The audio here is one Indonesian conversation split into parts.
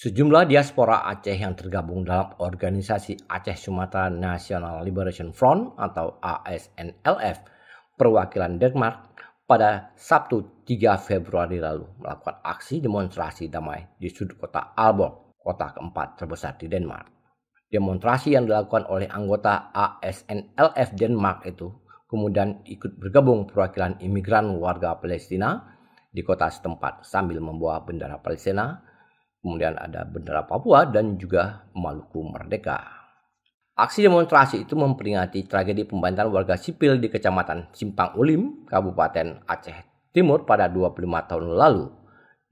Sejumlah diaspora Aceh yang tergabung dalam organisasi Aceh Sumatera National Liberation Front atau ASNLF perwakilan Denmark pada Sabtu 3 Februari lalu melakukan aksi demonstrasi damai di sudut kota Aalborg, kota keempat terbesar di Denmark. Demonstrasi yang dilakukan oleh anggota ASNLF Denmark itu kemudian ikut bergabung perwakilan imigran warga Palestina di kota setempat sambil membawa bendera Palestina. Kemudian ada bendera Papua dan juga Maluku Merdeka. Aksi demonstrasi itu memperingati tragedi pembantian warga sipil di Kecamatan Simpang Ulim, Kabupaten Aceh Timur pada 25 tahun lalu,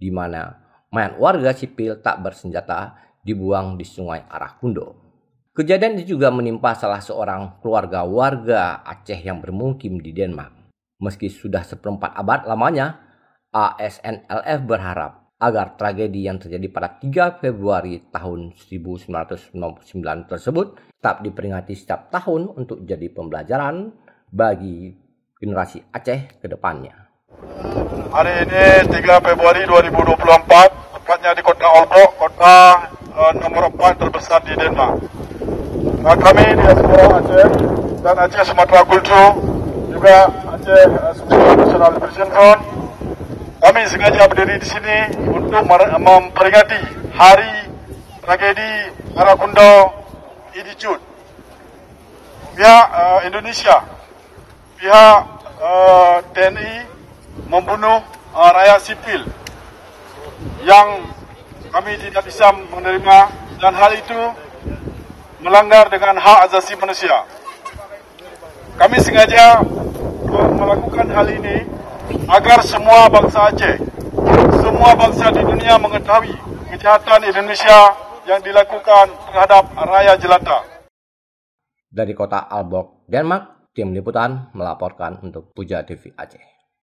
di mana mayat warga sipil tak bersenjata dibuang di Sungai Arakundo. Kejadian itu juga menimpa salah seorang keluarga warga Aceh yang bermukim di Denmark. Meski sudah seperempat abad lamanya, ASNLF berharap agar tragedi yang terjadi pada 3 Februari tahun 1999 tersebut tetap diperingati setiap tahun untuk jadi pembelajaran bagi generasi Aceh ke depannya. Hari ini 3 Februari 2024, tepatnya di kota Aalborg, kota nomor 4 terbesar di Denmark. Kami diaspora Aceh dan Aceh Sumatera Kultur, juga Aceh Sumatera National Liberation Front, kami sengaja berdiri di sini untuk memperingati hari tragedi Arakundo Idijut. Pihak Indonesia, pihak TNI membunuh rakyat sipil yang kami tidak bisa menerima, dan hal itu melanggar dengan hak asasi manusia. Kami sengaja melakukan hal ini agar semua bangsa Aceh, semua bangsa di dunia mengetahui kejahatan Indonesia yang dilakukan terhadap rakyat jelata. Dari kota Aalborg, Denmark, tim liputan melaporkan untuk Puja TV Aceh.